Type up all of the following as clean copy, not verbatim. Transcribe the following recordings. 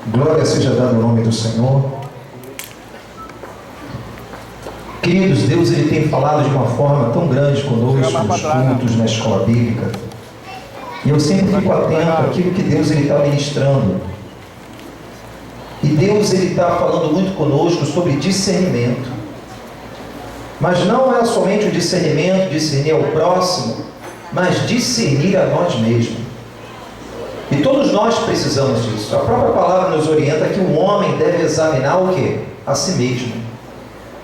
Glória seja dada ao nome do Senhor. Queridos, Deus ele tem falado de uma forma tão grande conosco nos cultos, na escola bíblica. E eu sempre fico atento àquilo que Deus ele está ministrando. E Deus ele está falando muito conosco sobre discernimento. Mas não é somente o discernimento, discernir ao próximo, mas discernir a nós mesmos. E todos nós precisamos disso. A própria palavra nos orienta que o homem deve examinar o quê? A si mesmo.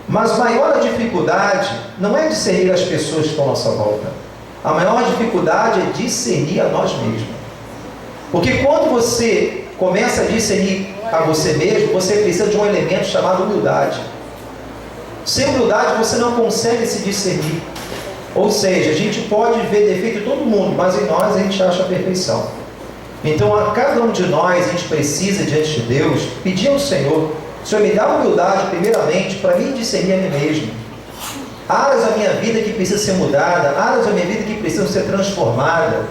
Mas a maior dificuldade não é discernir as pessoas que estão à nossa volta. A maior dificuldade é discernir a nós mesmos. Porque quando você começa a discernir a você mesmo, você precisa de um elemento chamado humildade. Sem humildade você não consegue se discernir. Ou seja, a gente pode ver defeito em todo mundo, mas em nós a gente acha a perfeição. Então a cada um de nós, a gente precisa diante de Deus pedir ao Senhor: Senhor, me dá humildade primeiramente para mim discernir a mim mesmo. Áreas da minha vida que precisam ser mudadas, áreas da minha vida que precisam ser transformadas.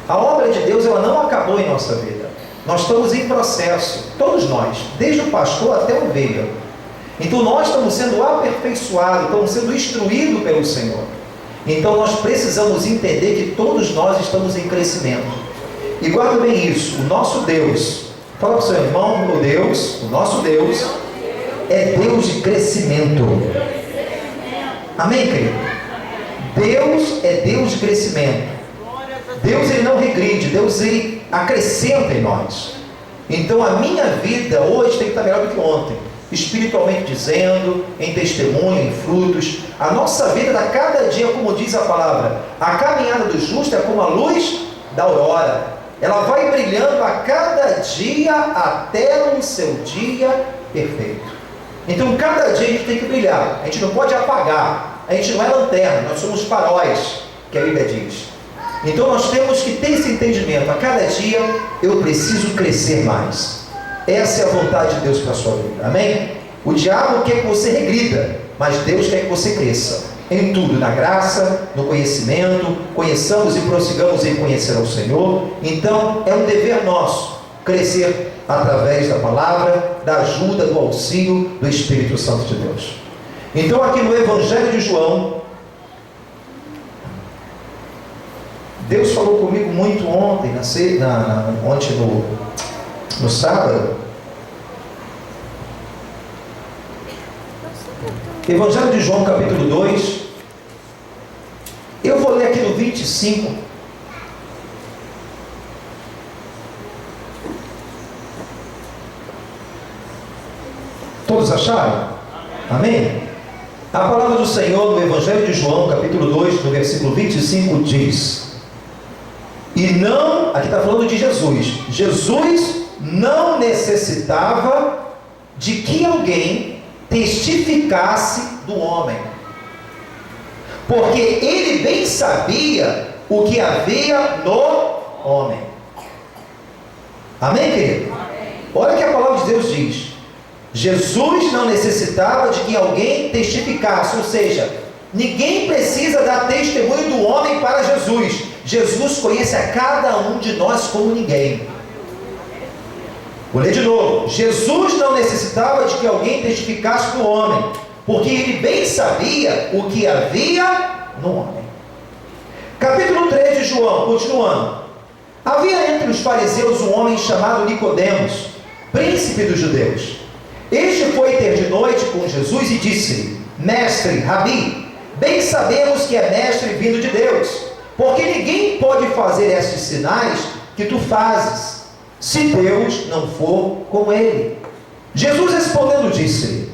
A obra de Deus ela não acabou em nossa vida. Nós estamos em processo, todos nós, desde o pastor até a ovelha. Então nós estamos sendo aperfeiçoados, estamos sendo instruídos pelo Senhor. Então nós precisamos entender que todos nós estamos em crescimento. E guarda bem isso, o nosso Deus, fala para o seu irmão, o nosso Deus é Deus de crescimento. Amém, querido? Deus é Deus de crescimento. Deus ele não regride, Deus ele acrescenta em nós. Então a minha vida hoje tem que estar melhor do que ontem, espiritualmente dizendo, em testemunho, em frutos. A nossa vida a cada dia, como diz a palavra, a caminhada do justo é como a luz da aurora. Ela vai brilhando a cada dia até o seu dia perfeito. Então cada dia a gente tem que brilhar, a gente não pode apagar, a gente não é lanterna, nós somos faróis, que a Bíblia diz. Então nós temos que ter esse entendimento, a cada dia eu preciso crescer mais. Essa é a vontade de Deus para a sua vida, amém? O diabo quer que você regrida, mas Deus quer que você cresça em tudo, na graça, no conhecimento, conheçamos e prossigamos em conhecer ao Senhor. Então é um dever nosso crescer através da palavra, da ajuda, do auxílio do Espírito Santo de Deus. Então aqui no Evangelho de João, Deus falou comigo muito ontem, no sábado. Evangelho de João, capítulo 2. Eu vou ler aqui no 25. Todos acharam? Amém? A palavra do Senhor no Evangelho de João, capítulo 2, no versículo 25, diz: e não, aqui está falando de Jesus. Jesus não necessitava de que alguém testificasse do homem, porque ele bem sabia o que havia no homem. Amém, querido? Amém. Olha o que a palavra de Deus diz. Jesus não necessitava de que alguém testificasse, ou seja, ninguém precisa dar testemunho do homem para Jesus. Jesus conhece a cada um de nós como ninguém. Vou ler de novo. Jesus não necessitava de que alguém testificasse do homem, porque ele bem sabia o que havia no homem. Capítulo 3 de João, continuando. Havia entre os fariseus um homem chamado Nicodemos, príncipe dos judeus. Este foi ter de noite com Jesus e disse-lhe: mestre, rabi, bem sabemos que é mestre vindo de Deus, porque ninguém pode fazer estes sinais que tu fazes, se Deus não for com ele. Jesus respondendo disse-lhe: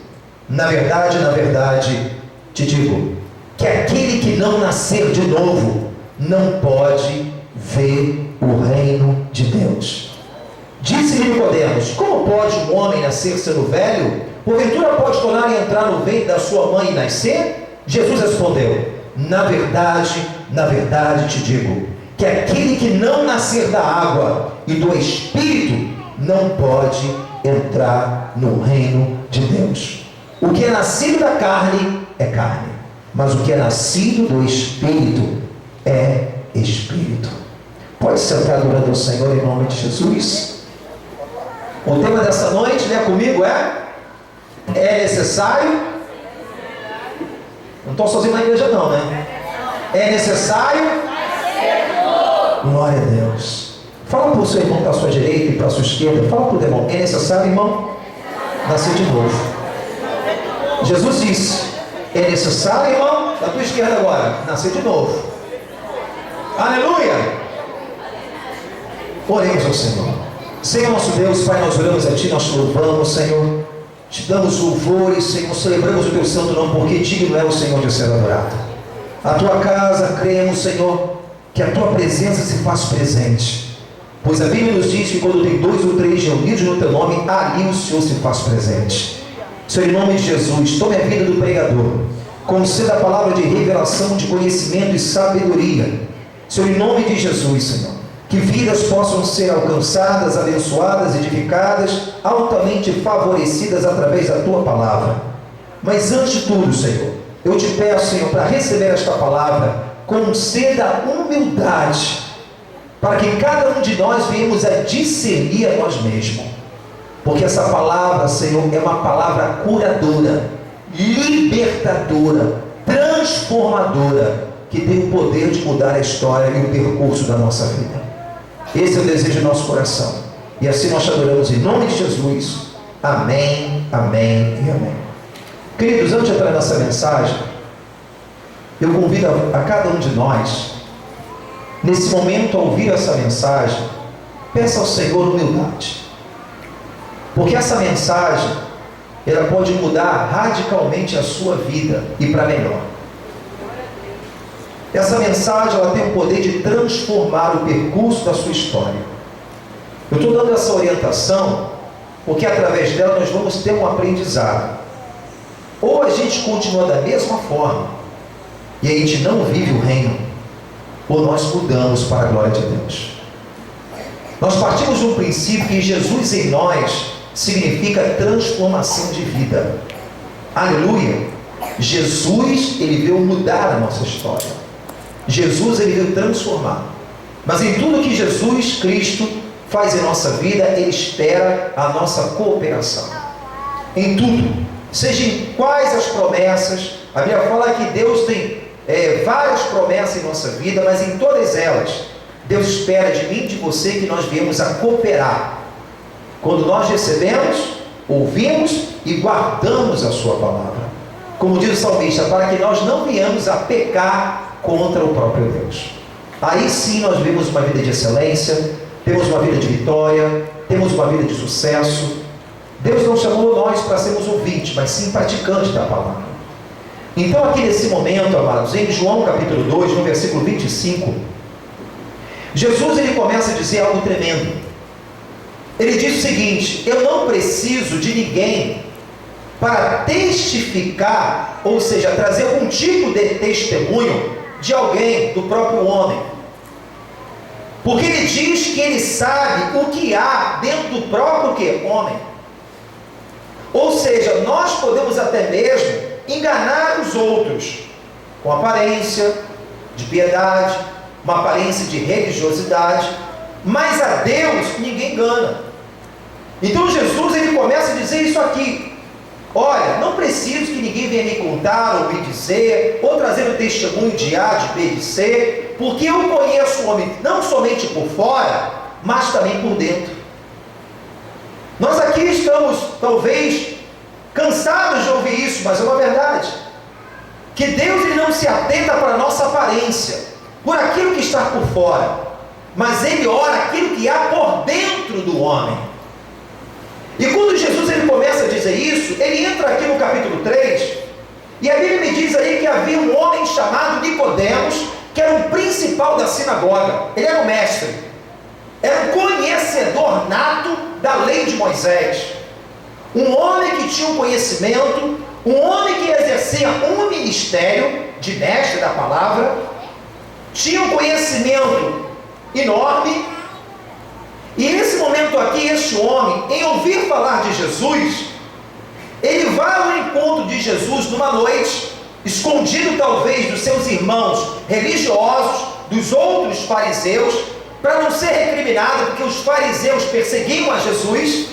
na verdade, te digo, que aquele que não nascer de novo, não pode ver o reino de Deus. Disse-lhe Nicodemos: como pode um homem nascer sendo velho? Porventura pode tornar a entrar no ventre da sua mãe e nascer? Jesus respondeu: na verdade te digo, que aquele que não nascer da água e do Espírito, não pode entrar no reino de Deus. O que é nascido da carne é carne, mas o que é nascido do Espírito é Espírito. Pode sentar adorando ao Senhor em nome de Jesus. O tema dessa noite, né, comigo é necessário. Não estou sozinho na igreja não, né? É necessário. Glória a Deus. Fala para o seu irmão que está à sua direita e para a sua esquerda. Fala para o irmão, é necessário, irmão, nascer de novo. Jesus disse, é necessário, irmão, da tua esquerda agora, nascer de novo. Aleluia. Oremos ao Senhor. Senhor nosso Deus, Pai, nós oramos a Ti, nós te louvamos, Senhor. Te damos louvores, Senhor, celebramos o Teu santo nome, porque digno é o Senhor de ser adorado. A Tua casa, cremos, Senhor, que a Tua presença se faz presente. Pois a Bíblia nos diz que quando tem 2 ou 3 reunidos no Teu nome, ali o Senhor se faz presente. Senhor, em nome de Jesus, tome a vida do pregador. Conceda a palavra de revelação, de conhecimento e sabedoria. Senhor, em nome de Jesus, Senhor, que vidas possam ser alcançadas, abençoadas, edificadas, altamente favorecidas através da Tua palavra. Mas antes de tudo, Senhor, eu te peço, Senhor, para receber esta palavra, conceda humildade, para que cada um de nós venhamos a discernir a nós mesmos. Porque essa palavra, Senhor, é uma palavra curadora, libertadora, transformadora, que tem o poder de mudar a história e o percurso da nossa vida. Esse é o desejo do nosso coração. E assim nós te adoramos em nome de Jesus. Amém, amém e amém. Queridos, antes de entrar nessa mensagem, eu convido a cada um de nós, nesse momento, a ouvir essa mensagem, peça ao Senhor humildade. Porque essa mensagem, ela pode mudar radicalmente a sua vida e para melhor. Essa mensagem, ela tem o poder de transformar o percurso da sua história. Eu estou dando essa orientação porque através dela nós vamos ter um aprendizado. Ou a gente continua da mesma forma e a gente não vive o reino, ou nós mudamos para a glória de Deus. Nós partimos de um princípio que Jesus em nós significa transformação de vida. Aleluia! Jesus, Ele veio mudar a nossa história. Jesus, Ele veio transformar. Mas em tudo que Jesus Cristo faz em nossa vida, Ele espera a nossa cooperação. Em tudo. Seja em quais as promessas. A Bíblia fala que Deus tem várias promessas em nossa vida, mas em todas elas, Deus espera de mim e de você que nós viemos a cooperar. Quando nós recebemos, ouvimos e guardamos a sua palavra. Como diz o salmista, para que nós não venhamos a pecar contra o próprio Deus. Aí sim nós vivemos uma vida de excelência, temos uma vida de vitória, temos uma vida de sucesso. Deus não chamou nós para sermos ouvintes, mas sim praticantes da palavra. Então aqui nesse momento, amados, em João capítulo 2, no versículo 25, Jesus, ele começa a dizer algo tremendo. Ele diz o seguinte: eu não preciso de ninguém para testificar, ou seja, trazer algum tipo de testemunho de alguém, do próprio homem. Porque ele diz que ele sabe o que há dentro do próprio homem. Ou seja, nós podemos até mesmo enganar os outros com aparência de piedade, uma aparência de religiosidade, mas a Deus ninguém engana. Então Jesus, ele começa a dizer isso aqui: olha, não preciso que ninguém venha me contar ou me dizer, ou trazer o testemunho de A, de B, de C, porque eu conheço o homem não somente por fora, mas também por dentro. Nós aqui estamos, talvez, cansados de ouvir isso, mas é uma verdade. Que Deus, ele não se atenta para a nossa aparência, por aquilo que está por fora, mas Ele ora aquilo que há por dentro do homem. E quando Jesus, ele começa a dizer isso, ele entra aqui no capítulo 3, e a Bíblia me diz aí que havia um homem chamado Nicodemos, que era o principal da sinagoga. Ele era o mestre, era um conhecedor nato da lei de Moisés, um homem que tinha um conhecimento, um homem que exercia um ministério de mestre da palavra, tinha um conhecimento enorme. E nesse momento aqui, este homem, em ouvir falar de Jesus, ele vai ao encontro de Jesus numa noite, escondido talvez dos seus irmãos religiosos, dos outros fariseus, para não ser recriminado, porque os fariseus perseguiam a Jesus.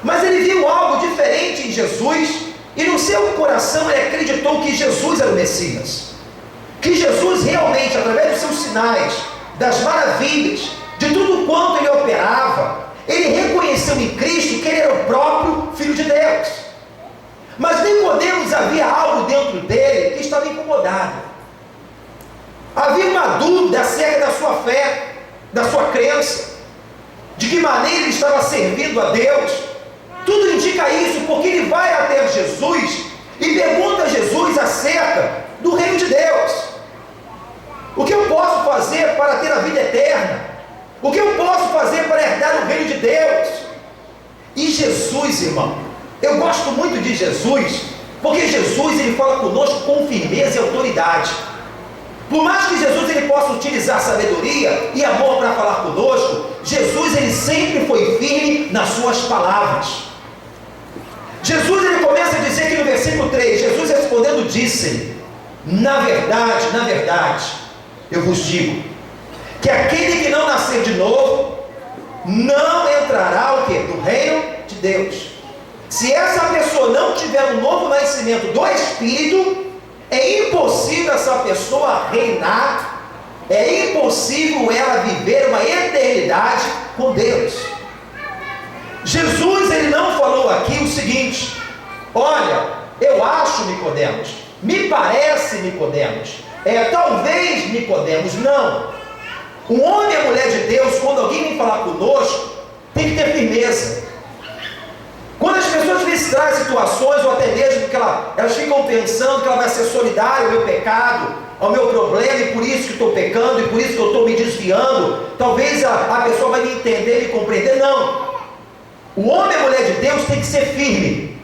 Mas ele viu algo diferente em Jesus, e no seu coração ele acreditou que Jesus era o Messias, que Jesus realmente, através dos seus sinais, das maravilhas, de tudo quanto ele operava, ele reconheceu em Cristo que ele era o próprio Filho de Deus. Mas Nicodemos, havia algo dentro dele que estava incomodado. Havia uma dúvida acerca da sua fé, da sua crença, de que maneira ele estava servindo a Deus. Tudo indica isso, porque ele vai até Jesus e pergunta a Jesus acerca do reino de Deus. O que eu posso fazer para ter a vida eterna? O que eu posso fazer para herdar o reino de Deus? E Jesus, irmão, eu gosto muito de Jesus, porque Jesus ele fala conosco com firmeza e autoridade. Por mais que Jesus ele possa utilizar sabedoria e amor para falar conosco, Jesus ele sempre foi firme nas suas palavras. Jesus ele começa a dizer aqui no versículo 3, Jesus respondendo disse: na verdade, eu vos digo, que aquele que não nascer de novo, não entrará o quê? No reino de Deus. Se essa pessoa não tiver um novo nascimento do Espírito, é impossível essa pessoa reinar, é impossível ela viver uma eternidade com Deus. Jesus ele não falou aqui o seguinte: olha, eu acho, Nicodemos, me parece, Nicodemos, talvez, Nicodemos, não. Um homem e a mulher de Deus, quando alguém vem falar conosco, tem que ter firmeza. Quando as pessoas lhes trazem situações, ou até mesmo que elas ficam pensando que ela vai ser solidária ao meu pecado, ao meu problema, e por isso que estou pecando, e por isso que eu estou me desviando, talvez a pessoa vai me entender, me compreender. Não. O homem e a mulher de Deus tem que ser firme.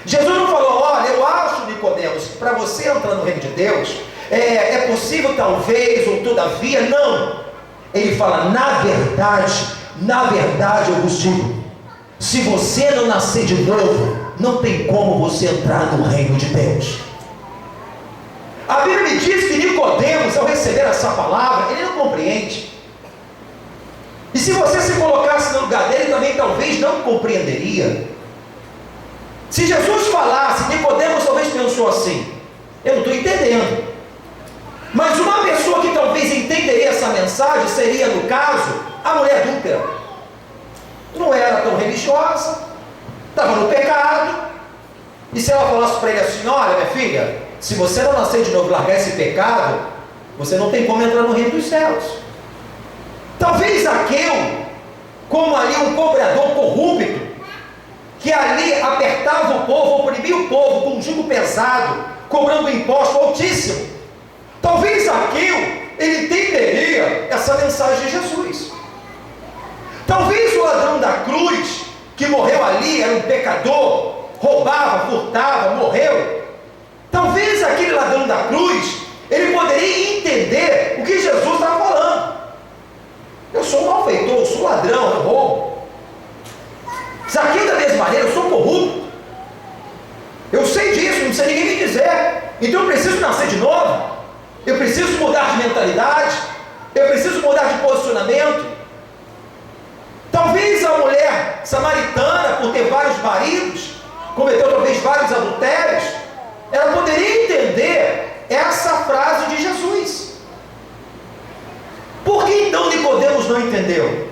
Jesus não falou: olha, eu acho, Nicodemos, para você entrar no reino de Deus, é possível talvez, ou todavia. Não. Ele fala: na verdade eu vos digo, se você não nascer de novo, não tem como você entrar no reino de Deus. A Bíblia me diz que Nicodemos, ao receber essa palavra, ele não compreende. E se você se colocasse no lugar dele, também talvez não compreenderia. Se Jesus falasse, Nicodemos talvez pensou assim: eu não estou entendendo. Mas uma pessoa que talvez entenderia essa mensagem seria, no caso, a mulher adúltera. Não era tão religiosa, estava no pecado, e se ela falasse para ele assim: olha, minha filha, se você não nascer de novo e largar esse pecado, você não tem como entrar no reino dos céus. Talvez Zaqueu, como ali um cobrador corrupto, que ali apertava o povo, oprimia o povo com um jugo pesado, cobrando um imposto altíssimo, talvez Zaqueu, ele entenderia essa mensagem de Jesus. Talvez o ladrão da cruz, que morreu ali, era um pecador, roubava, furtava, morreu. Talvez aquele ladrão da cruz, ele poderia entender o que Jesus estava falando. Eu sou um malfeitor, eu sou ladrão, eu roubo. Zaqueu, da mesma maneira, eu sou corrupto. Eu sei disso, não precisa ninguém me dizer. Então eu preciso nascer de novo. Eu preciso mudar de mentalidade. Eu preciso mudar de posicionamento. Talvez a mulher samaritana, por ter vários maridos, cometeu talvez vários adultérios, ela poderia entender essa frase de Jesus. Por que então Nicodemos não entendeu?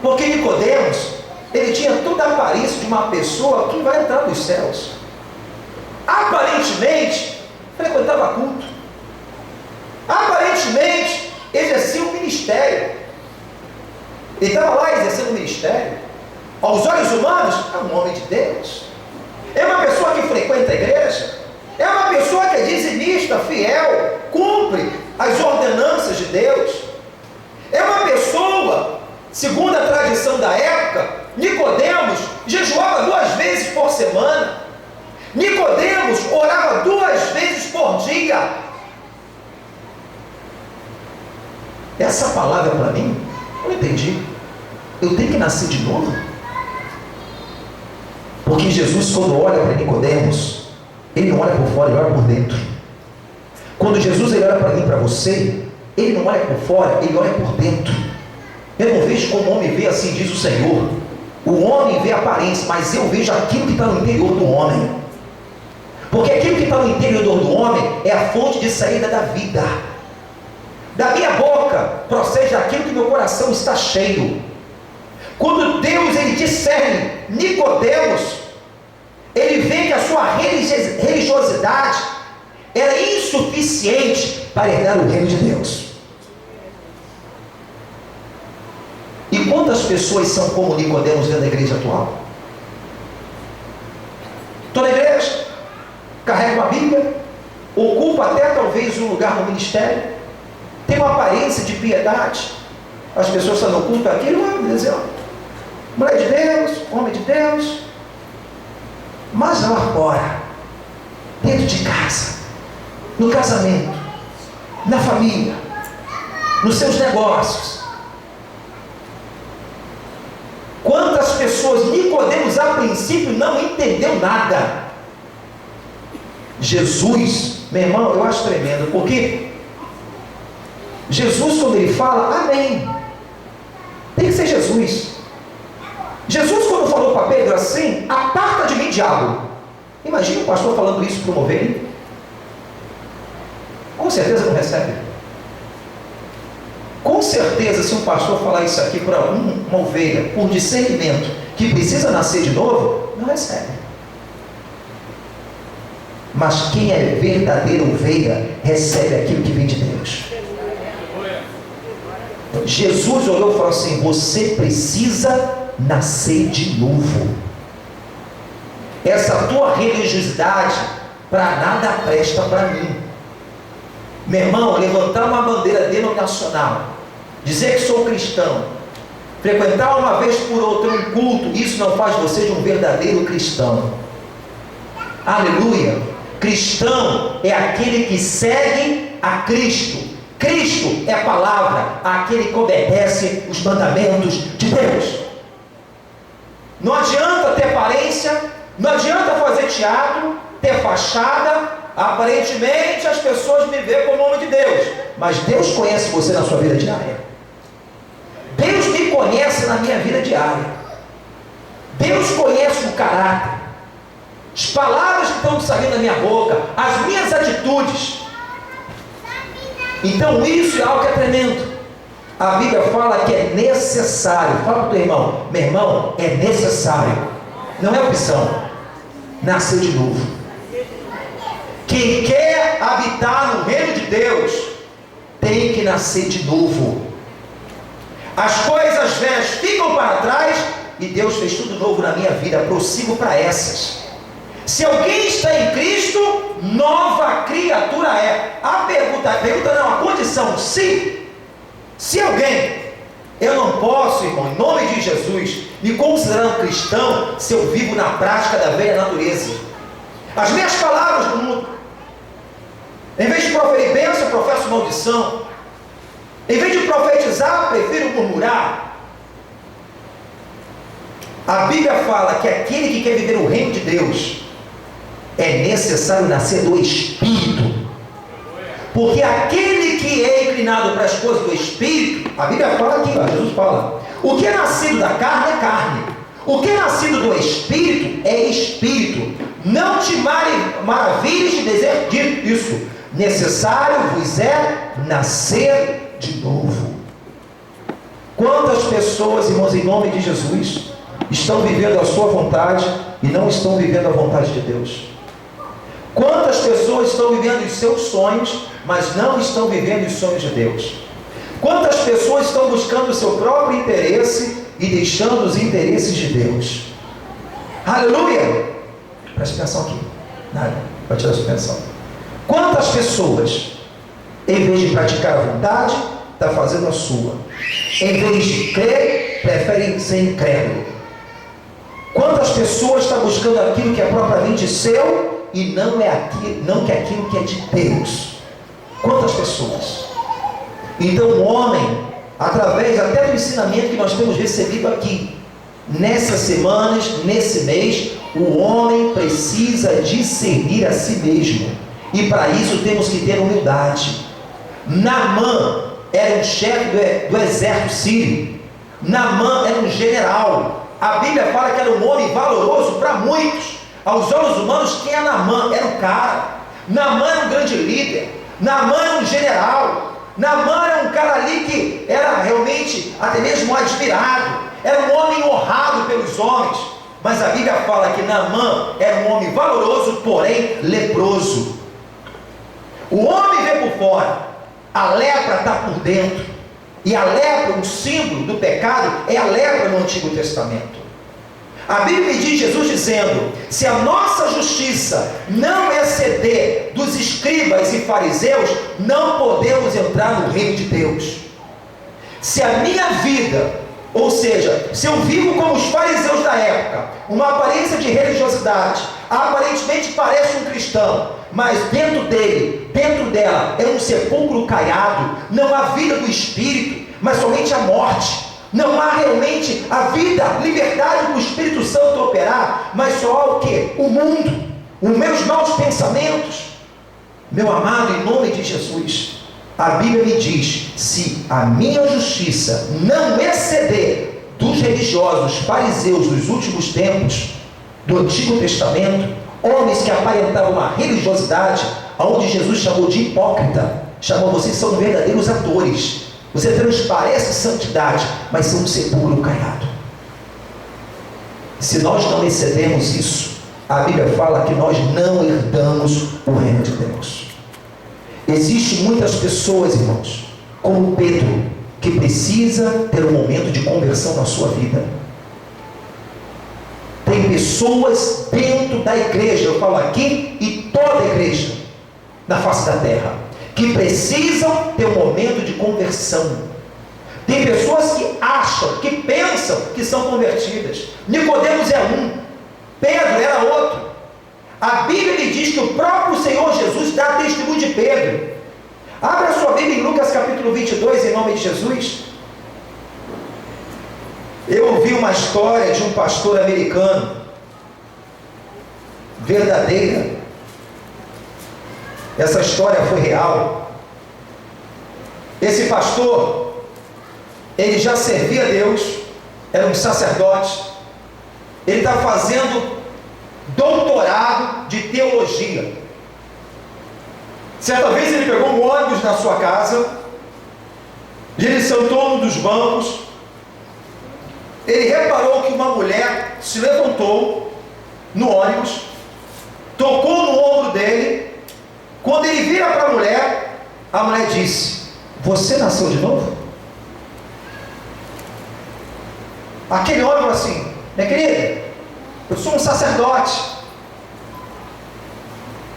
Porque Nicodemos, ele tinha toda a aparência de uma pessoa que vai entrar nos céus. Aparentemente, frequentava culto. Aparentemente, exercia um ministério. Ele estava lá exercendo o ministério. Aos olhos humanos, é um homem de Deus. É uma pessoa que frequenta a igreja. É uma pessoa que é dizimista, fiel, cumpre as ordenanças de Deus. É uma pessoa, segundo a tradição da época, Nicodemos jejuava 2 vezes por semana. Nicodemos orava 2 vezes por dia. Essa palavra para mim, eu não entendi. Eu tenho que nascer de novo? Porque Jesus, quando olha para Nicodemos, ele não olha por fora, ele olha por dentro. Quando Jesus ele olha para mim, para você, ele não olha por fora, ele olha por dentro. Eu não vejo como o homem vê, assim diz o Senhor. O homem vê a aparência, mas eu vejo aquilo que está no interior do homem. Porque aquilo que está no interior do homem é a fonte de saída da vida. Da minha boca procede aquilo que meu coração está cheio. Quando Deus ele discerne Nicodemos, ele vê que a sua religiosidade era insuficiente para herdar o reino de Deus. E quantas pessoas são como Nicodemos dentro da igreja atual? Estou na igreja, carrego uma Bíblia, ocupo até talvez um lugar no ministério, tem uma aparência de piedade, as pessoas estão no culto aquilo, mulher de Deus, homem de Deus, mas lá fora, dentro de casa, no casamento, na família, nos seus negócios, quantas pessoas, Nicodemos a princípio não entendeu nada. Jesus, meu irmão, eu acho tremendo, porque Jesus, quando ele fala, amém, tem que ser Jesus. Jesus, quando falou para Pedro assim, aparta de mim, diabo. Imagina o pastor falando isso para uma ovelha. Com certeza não recebe. Com certeza, se um pastor falar isso aqui para uma ovelha, por discernimento, que precisa nascer de novo, não recebe. Mas quem é verdadeira ovelha, recebe aquilo que vem de Deus. Jesus olhou e falou assim: você precisa nascer de novo. Essa tua religiosidade para nada presta para mim. Meu irmão, levantar uma bandeira denominacional, dizer que sou cristão, frequentar uma vez por outra um culto, isso não faz você de um verdadeiro cristão. Aleluia. Cristão é aquele que segue a Cristo. Cristo é a palavra, aquele que obedece os mandamentos de Deus. Não adianta ter aparência, não adianta fazer teatro, ter fachada. Aparentemente as pessoas me veem como homem de Deus, mas Deus conhece você na sua vida diária. Deus me conhece na minha vida diária. Deus conhece o caráter, as palavras que estão saindo da minha boca, as minhas atitudes. Então isso é algo que é tremendo. A Bíblia fala que é necessário. Fala para o teu irmão: meu irmão, é necessário, não é opção, nascer de novo. Quem quer habitar no reino de Deus tem que nascer de novo. As coisas velhas ficam para trás e Deus fez tudo novo na minha vida. Prossigo para essas. Se alguém está em Cristo, nova criatura é. A pergunta não, a condição, se alguém, eu não posso, irmão, em nome de Jesus, me considerar um cristão se eu vivo na prática da velha natureza. As minhas palavras não mudam. Em vez de proferir bênção, eu professo maldição. Em vez de profetizar, prefiro murmurar. A Bíblia fala que aquele que quer viver o reino de Deus, é necessário nascer do Espírito. Porque aquele que é inclinado para as coisas do Espírito, a Bíblia fala aqui, Jesus fala, o que é nascido da carne é carne, o que é nascido do Espírito é Espírito. Não te maravilhes de dizer isso. Necessário vos é nascer de novo. Quantas pessoas, irmãos, em nome de Jesus, estão vivendo a sua vontade e não estão vivendo a vontade de Deus? Quantas pessoas estão vivendo os seus sonhos, mas não estão vivendo os sonhos de Deus? Quantas pessoas estão buscando o seu próprio interesse e deixando os interesses de Deus? Aleluia! Preste atenção aqui. Nada, vai tirar a sua atenção. Quantas pessoas, em vez de praticar a vontade, está fazendo a sua? Em vez de crer, preferem ser incrédulo. Quantas pessoas estão buscando aquilo que é propriamente seu e não que aquilo que é de Deus? Quantas pessoas? Então o homem, através até do ensinamento que nós temos recebido aqui, nessas semanas, nesse mês, o homem precisa discernir a si mesmo. E para isso temos que ter humildade. Naamã era um chefe do exército sírio. Naamã era um general. a Bíblia fala que era um homem valoroso para muitos. Aos olhos humanos, quem é Naamã? Era um cara. Naamã era um grande líder. Naamã era um general. Naamã era um cara ali que era realmente até mesmo admirado. Era um homem honrado pelos homens. Mas a Bíblia fala que Naamã era um homem valoroso, porém leproso. O homem vê por fora, a lepra está por dentro. E a lepra, um símbolo do pecado, é a lepra no Antigo Testamento. A Bíblia diz, Jesus dizendo: se a nossa justiça não exceder dos escribas e fariseus, não podemos entrar no reino de Deus. Se a minha vida, ou seja, se eu vivo como os fariseus da época, uma aparência de religiosidade, aparentemente parece um cristão, mas dentro dele, dentro dela, é um sepulcro caiado, não há vida do Espírito, mas somente a morte. Não há realmente a vida, liberdade do Espírito Santo operar, mas só há o quê? O mundo, os meus maus pensamentos. Meu amado, em nome de Jesus, a Bíblia me diz: se a minha justiça não exceder dos religiosos fariseus dos últimos tempos, do Antigo Testamento, homens que aparentavam uma religiosidade, onde Jesus chamou de hipócrita, chamou: vocês são verdadeiros atores. Você transparece santidade, mas são um sepulcro caiado. Se nós não excedermos isso, a Bíblia fala que nós não herdamos o reino de Deus. Existem muitas pessoas, irmãos, como Pedro, que precisa ter um momento de conversão na sua vida. Tem pessoas dentro da igreja, eu falo aqui, e toda a igreja na face da terra, que precisam ter um momento de conversão. Tem pessoas que acham, que pensam que são convertidas. Nicodemos é um, Pedro era outro. A Bíblia me diz que o próprio Senhor Jesus dá testemunho de Pedro. Abra a sua Bíblia em Lucas capítulo 22, em nome de Jesus. Eu ouvi uma história de um pastor americano, verdadeira. Essa história foi real. Esse pastor, ele já servia a Deus, era um sacerdote, ele está fazendo doutorado de teologia. Certa vez ele pegou um ônibus na sua casa, e ele sentou num dos bancos. Ele reparou que uma mulher se levantou no ônibus, tocou no ombro dele. Quando ele vira para a mulher disse: você nasceu de novo? Aquele homem falou assim: minha querida, eu sou um sacerdote,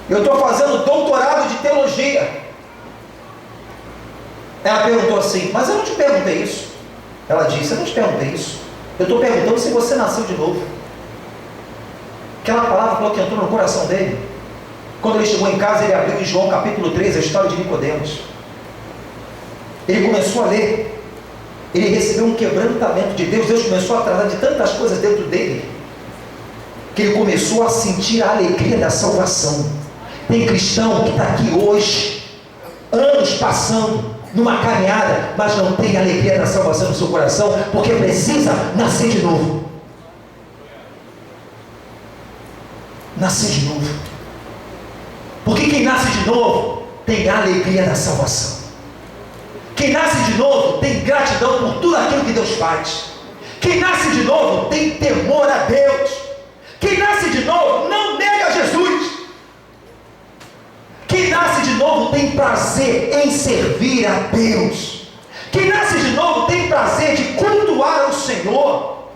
eu estou fazendo doutorado de teologia. Ela perguntou assim: mas eu não te perguntei isso. Ela disse: eu não te perguntei isso, eu estou perguntando se você nasceu de novo. Aquela palavra falou que entrou no coração dele. Quando ele chegou em casa, ele abriu em João capítulo 3, a história de Nicodemos. Ele começou a ler. Ele recebeu um quebrantamento de Deus. Deus começou a tratar de tantas coisas dentro dele, que ele começou a sentir a alegria da salvação. Tem cristão que está aqui hoje, anos passando, numa caminhada, mas não tem a alegria da salvação no seu coração, porque precisa nascer de novo. Nascer de novo. Porque quem nasce de novo tem a alegria da salvação. Quem nasce de novo tem gratidão por tudo aquilo que Deus faz. Quem nasce de novo tem temor a Deus. Quem nasce de novo não nega Jesus. Quem nasce de novo tem prazer em servir a Deus. Quem nasce de novo tem prazer de cultuar ao Senhor.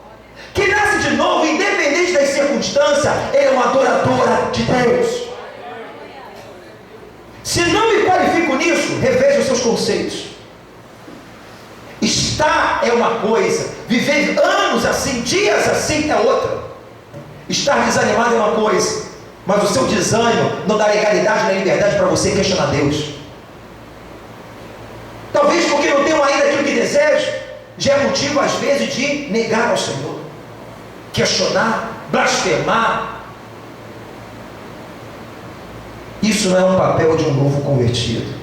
Quem nasce de novo, independente das circunstâncias, ele é um adorador de Deus. Se não me qualifico nisso, reveja os seus conceitos. Estar é uma coisa, viver anos assim, dias assim é outra. Estar desanimado é uma coisa, mas o seu desânimo não dá legalidade nem liberdade para você questionar Deus. Talvez porque não tenham ainda aquilo que desejam, já é motivo às vezes de negar ao Senhor, questionar, blasfemar. Isso não é um papel de um novo convertido,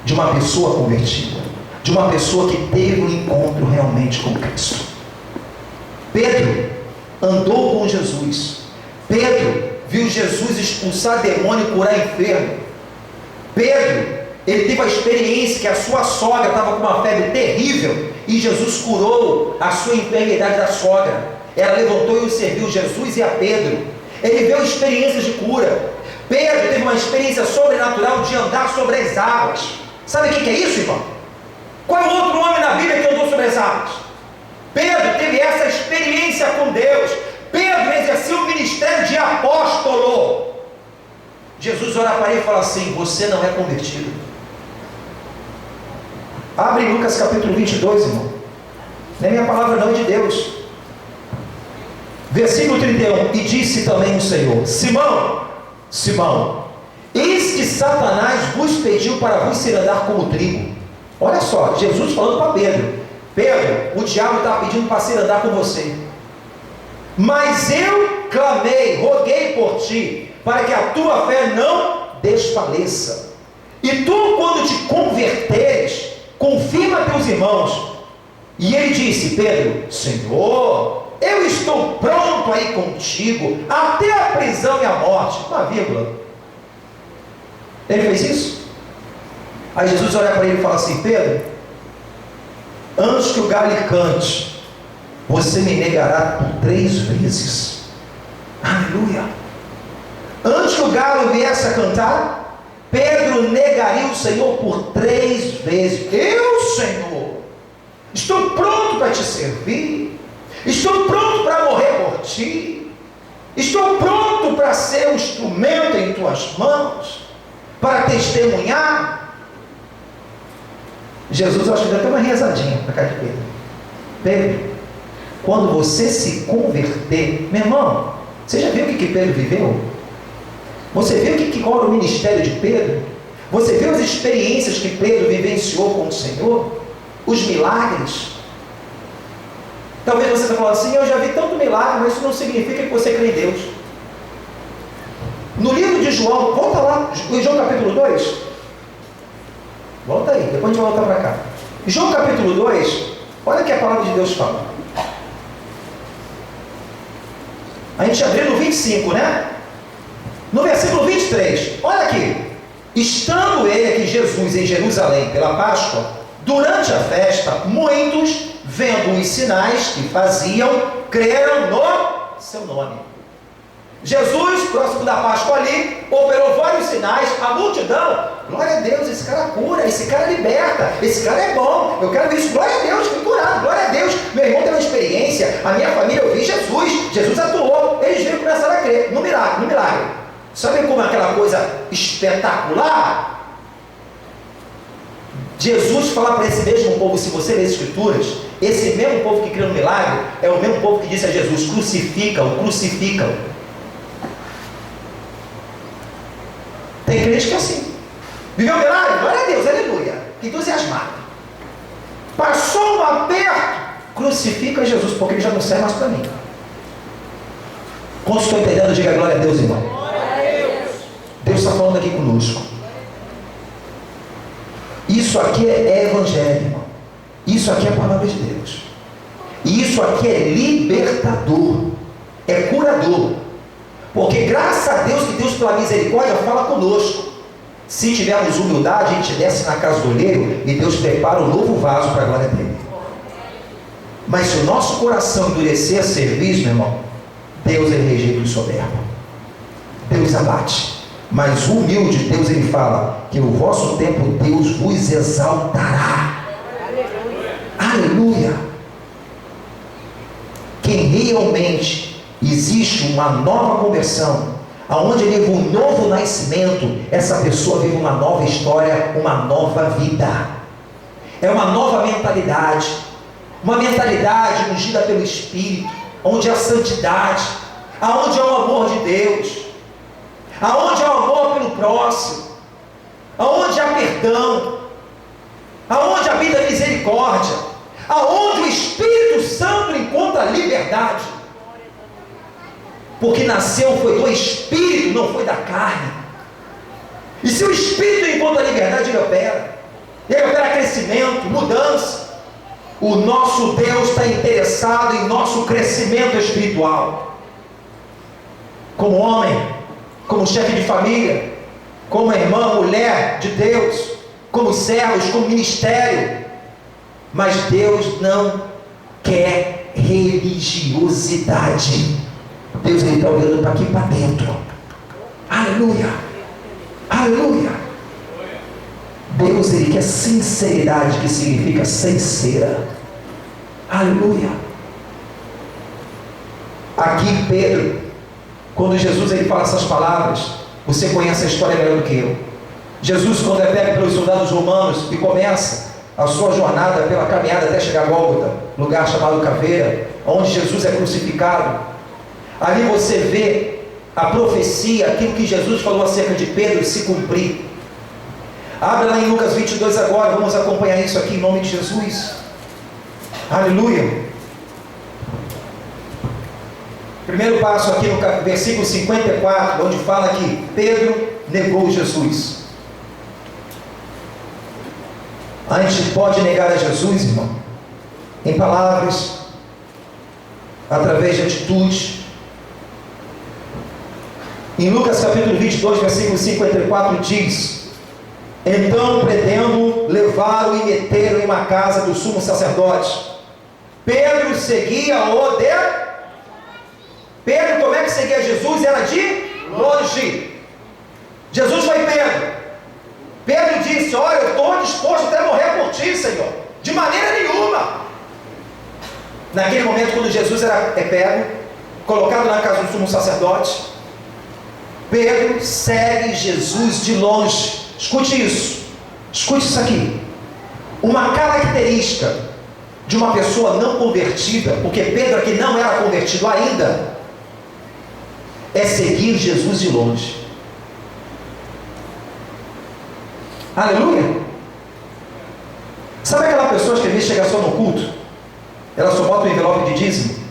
de uma pessoa convertida, de uma pessoa que teve um encontro realmente com Cristo. Pedro andou com Jesus. Pedro viu Jesus expulsar demônio e curar enfermo. Pedro, ele teve a experiência que a sua sogra estava com uma febre terrível e Jesus curou a sua enfermidade da sogra. Ela levantou e o serviu, Jesus e a Pedro. Ele viu experiências de cura. Pedro teve uma experiência sobrenatural de andar sobre as águas. Sabe o que é isso, irmão? Qual é o outro homem na Bíblia que andou sobre as águas? Pedro teve essa experiência com Deus. Pedro exerceu o ministério de apóstolo. Jesus olha para ele e fala assim: você não é convertido. Abre em Lucas capítulo 22, irmão. Não é minha palavra, não, é de Deus. Versículo 31. E disse também o Senhor: Simão, Simão, eis que Satanás vos pediu para vos cirandar como trigo. Olha só, Jesus falando para Pedro: Pedro, o diabo está pedindo para cirandar com você. Mas eu clamei, roguei por ti, para que a tua fé não desfaleça. E tu, quando te converteres, confirma teus irmãos. E ele disse: Pedro, Senhor, eu estou pronto a ir contigo, até a prisão e a morte. Uma vírgula. Ele fez isso? Aí Jesus olha para ele e fala assim: Pedro, antes que o galho cante, você me negará por 3 vezes. Aleluia. Antes que o galo viesse a cantar, Pedro negaria o Senhor por 3 vezes. Eu, Senhor, estou pronto para te servir, estou pronto para morrer por ti, estou pronto para ser um instrumento em tuas mãos, para testemunhar. Jesus, acho que deu até uma rezadinha para cá de Pedro. Pedro, quando você se converter, meu irmão, você já viu o que Pedro viveu? Você viu qual era o ministério de Pedro? Você viu as experiências que Pedro vivenciou com o Senhor? Os milagres? Talvez você está falando assim: eu já vi tanto milagre, mas isso não significa que você crê em Deus. No livro de João, volta lá, João capítulo 2. Volta aí, depois a gente vai voltar para cá. João capítulo 2, olha o que a palavra de Deus fala. A gente abriu no 25, né? No versículo 23, olha aqui: estando ele aqui, Jesus, em Jerusalém pela Páscoa, durante a festa, muitos, vendo os sinais que faziam, creram no seu nome. Jesus, próximo da Páscoa ali, operou vários sinais. A multidão, glória a Deus, esse cara cura, esse cara liberta, esse cara é bom, eu quero ver isso, glória a Deus, fui curado, glória a Deus, meu irmão teve uma experiência, a minha família, eu vi Jesus, Jesus atuou, eles viram e começaram a crer, no milagre, no milagre. Sabe como é aquela coisa espetacular? Jesus fala para esse mesmo povo, se você ler as Escrituras, esse mesmo povo que criou no milagre, é o mesmo povo que disse a Jesus: crucifica-o, crucifica-o. Tem crente que é assim, viveu o milagre, glória a Deus, aleluia, entusiasmado. Passou um aperto, crucifica Jesus, porque ele já não serve mais para mim. Quando estou entendendo, diga glória a Deus, irmão. Glória a Deus. Deus está falando aqui conosco. Isso aqui é evangelho, irmão. Isso aqui é a palavra de Deus. E isso aqui é libertador, é curador. Porque graças a Deus que Deus pela misericórdia fala conosco. Se tivermos humildade, a gente desce na casa do oleiro e Deus prepara um novo vaso para a glória dele. Mas se o nosso coração endurecer a serviço, meu irmão, Deus ele rejeita o soberbo, Deus abate. Mas o humilde, Deus ele fala que no vosso tempo Deus vos exaltará. Aleluia. Quem realmente existe uma nova conversão, aonde ele vive um novo nascimento, essa pessoa vive uma nova história, uma nova vida. É uma nova mentalidade, uma mentalidade ungida pelo Espírito, onde há santidade, aonde há o amor de Deus, aonde há o amor pelo próximo, aonde há perdão, aonde habita a misericórdia, aonde o Espírito Santo encontra liberdade. Porque nasceu foi do Espírito, não foi da carne. E se o Espírito encontra liberdade, ele opera crescimento, mudança. O nosso Deus está interessado em nosso crescimento espiritual. Como homem, como chefe de família, como irmã, mulher de Deus, como servos, como ministério. Mas Deus não quer religiosidade. Deus está olhando para aqui, para dentro. Aleluia, aleluia. Deus, Ele quer sinceridade, que significa sincera. Aleluia. Aqui Pedro, quando Jesus ele fala essas palavras, você conhece a história melhor do que eu. Jesus, quando é pego pelos soldados romanos e começa a sua jornada pela caminhada até chegar a Gólgota, lugar chamado Caveira, onde Jesus é crucificado, ali você vê a profecia, aquilo que Jesus falou acerca de Pedro se cumprir. Abre lá em Lucas 22 agora, vamos acompanhar isso aqui em nome de Jesus. Aleluia. Primeiro passo aqui no versículo 54, onde fala que Pedro negou Jesus. A gente pode negar a Jesus, irmão, em palavras, através de atitudes. Em Lucas capítulo 22, versículo 54 diz: então, pretendo levá-lo e metê-lo em uma casa do sumo sacerdote. Pedro seguia o de... Pedro, como é que seguia Jesus? Era de longe. Jesus foi Pedro. Pedro disse: olha, eu estou disposto até morrer por ti, Senhor. De maneira nenhuma. Naquele momento, quando Jesus era pego, colocado na casa do sumo sacerdote, Pedro segue Jesus de longe. Escute isso. Escute isso aqui. Uma característica de uma pessoa não convertida, porque Pedro aqui não era convertido ainda, é seguir Jesus de longe. Aleluia. Sabe aquela pessoa que às vezes chega só no culto, ela só bota o envelope de dízimo?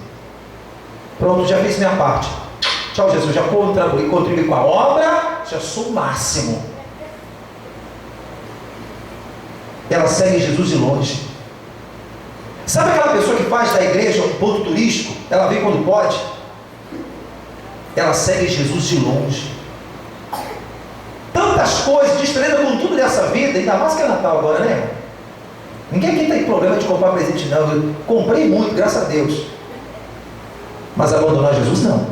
Pronto, já fiz minha parte. Tchau, Jesus, já contribuí com a obra, já sou o máximo. Ela segue Jesus de longe. Sabe aquela pessoa que faz da igreja um ponto turístico? Ela vem quando pode. Ela segue Jesus de longe. Tantas coisas, distraída com tudo dessa vida, ainda mais que é Natal agora, né? Ninguém aqui tem problema de comprar presente, não. Eu comprei muito, graças a Deus. Mas abandonar Jesus, não.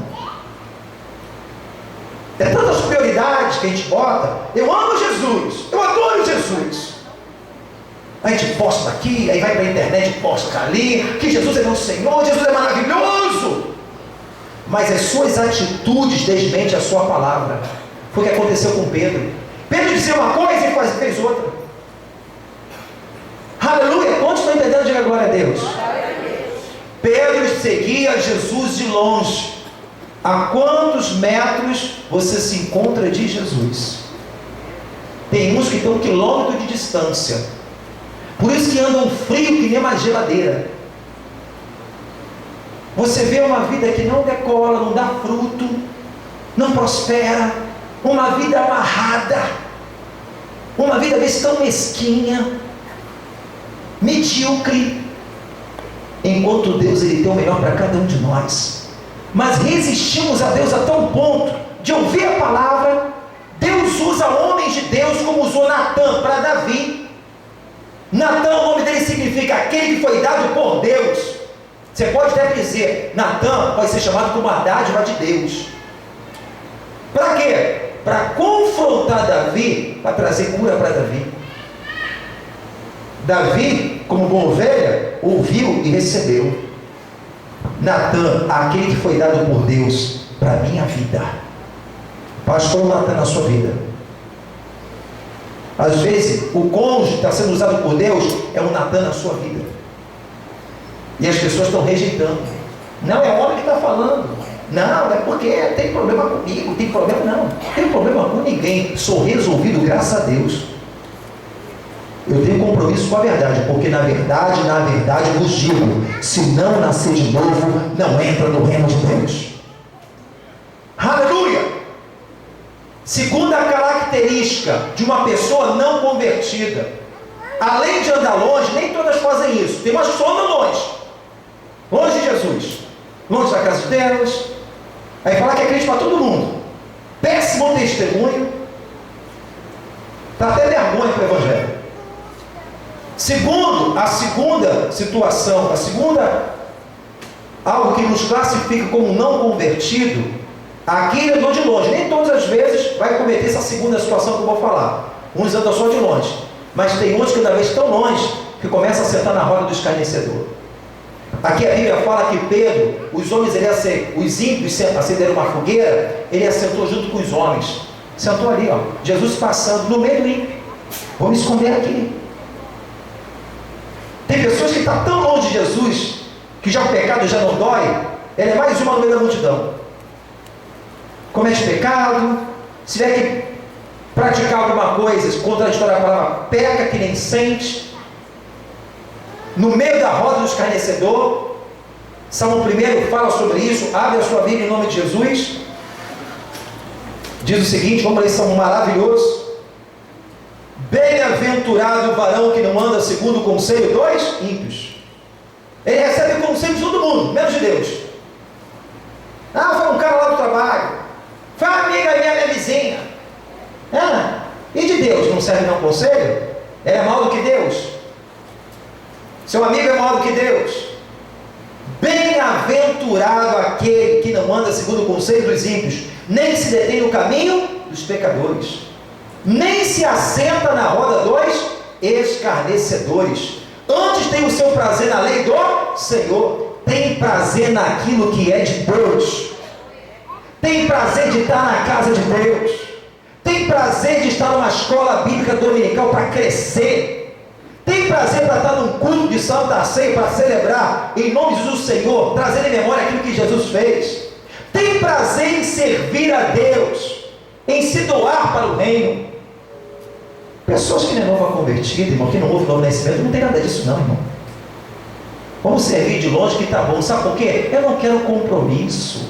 É tantas prioridades que a gente bota. Eu amo Jesus, eu adoro Jesus. A gente posta aqui, aí vai para a internet, posta ali, que Jesus é meu Senhor, Jesus é maravilhoso. Mas as suas atitudes desmentem a sua palavra. Foi o que aconteceu com Pedro. Pedro dizia uma coisa e fez outra. Aleluia. Quantos estão entendendo? Diga glória a Deus. Pedro seguia Jesus de longe. A quantos metros você se encontra de Jesus? Tem uns que estão 1 quilômetro de distância. Por isso que andam frio que nem uma geladeira. Você vê uma vida que não decola, não dá fruto, não prospera, uma vida amarrada, uma vida às vezes tão mesquinha, medíocre, enquanto Deus ele tem o melhor para cada um de nós. Mas resistimos a Deus a tal ponto de ouvir a palavra. Deus usa homens de Deus, como usou Natã para Davi. Natã, o nome dele significa aquele que foi dado por Deus. Você pode até dizer, Natã vai ser chamado como a dádiva de Deus. Para quê? Para confrontar Davi, para trazer cura para Davi. Davi, como boa ovelha, ouviu e recebeu. Natã, aquele que foi dado por Deus para a minha vida. Pastor Natã na sua vida. Às vezes, o cônjuge está sendo usado por Deus, é um Natã na sua vida. E as pessoas estão rejeitando. Não é o homem que está falando. Não, é porque tem problema comigo. Tem problema não. Tem problema com ninguém. Sou resolvido, graças a Deus. Eu tenho compromisso com a verdade, porque na verdade vos digo, se não nascer de novo, não entra no reino de Deus. Aleluia! Segunda característica de uma pessoa não convertida, além de andar longe, nem todas fazem isso. Tem umas que só andam longe. Longe de Jesus. Longe da casa de Deus. Aí fala que é crente para todo mundo. Péssimo testemunho. Dá até vergonha para o Evangelho. Segundo, a segunda situação, algo que nos classifica como não convertido, aqui eu dou de longe. Nem todas as vezes vai cometer essa segunda situação que eu vou falar. Uns andam só de longe, mas tem outros que cada vez tão longe que começam a sentar na roda do escarnecedor. Aqui a Bíblia fala que Pedro, os ímpios acenderam uma fogueira, ele assentou junto com os homens. Sentou ali, ó, Jesus passando no meio do ímpio. Vou me esconder aqui. Tem pessoas que estão tão longe de Jesus que já o pecado já não dói. Ele é mais uma no meio da multidão. Comete pecado, se tiver que praticar alguma coisa contraditória à palavra, peca que nem sente. No meio da roda do escarnecedor. Salmo 1 fala sobre isso. Abre a sua Bíblia em nome de Jesus. Diz o seguinte, vamos ler esse salmo maravilhoso. Bem-aventurado o varão que não anda segundo o conselho dos ímpios. Ele recebe o conselho de todo mundo, menos de Deus. Foi um cara lá do trabalho. Foi uma amiga minha vizinha. E de Deus não serve não conselho? É maior do que Deus? Seu amigo é maior do que Deus? Bem-aventurado aquele que não anda segundo o conselho dos ímpios, nem se detém no caminho dos pecadores, nem se assenta na roda dos escarnecedores. Antes tem o seu prazer na lei do Senhor. Tem prazer naquilo que é de Deus. Tem prazer de estar na casa de Deus. Tem prazer de estar numa escola bíblica dominical para crescer. Tem prazer para estar num culto de Santa Ceia para celebrar em nome do Senhor, trazendo em memória aquilo que Jesus fez. Tem prazer em servir a Deus, em se doar para o reino. Pessoas que não é nova convertida, irmão, que não houve novo nascimento, não tem nada disso não, irmão. Vamos servir de longe que está bom. Sabe por quê? Eu não quero compromisso.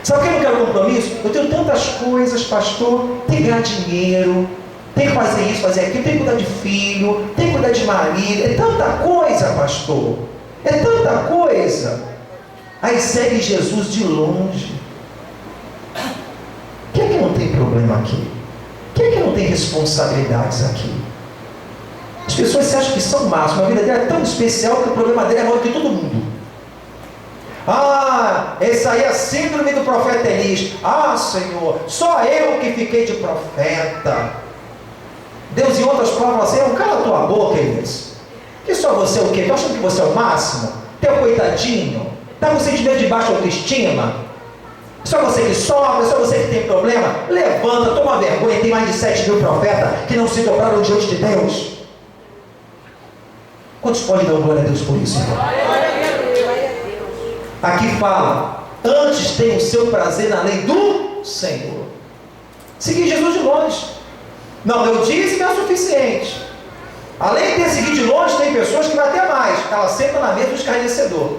Sabe por que eu não quero compromisso? Eu tenho tantas coisas, pastor. Tem que ganhar dinheiro, tem que fazer isso, fazer aquilo, tem que cuidar de filho, tem que cuidar de marido. É tanta coisa, pastor. É tanta coisa. Aí segue Jesus de longe. Quem é que não tem problema aqui? Quem é que não tem responsabilidades aqui? As pessoas se acham que são más, mas a vida dela é tão especial que o problema dela é maior que todo mundo. Essa aí é a síndrome do profeta Elias. Senhor, só eu que fiquei de profeta. Deus, em outras palavras, cala a tua boca, Elias. Que só você é o quê? Tu achando que você é o máximo? Teu coitadinho? Está com sentimento de baixa autoestima? Só você que sofre, só você que tem problema? Levanta, toma vergonha. Tem mais de 7 mil profetas que não se dobraram diante de Deus. Quantos podem dar glória a Deus por isso, irmão? Aqui fala, antes tem o seu prazer na lei do Senhor. Seguir Jesus de longe. Não, meu dízimo é suficiente. Além de ter seguido de longe, tem pessoas que vai até mais. Ela senta na mesa do escarnecedor.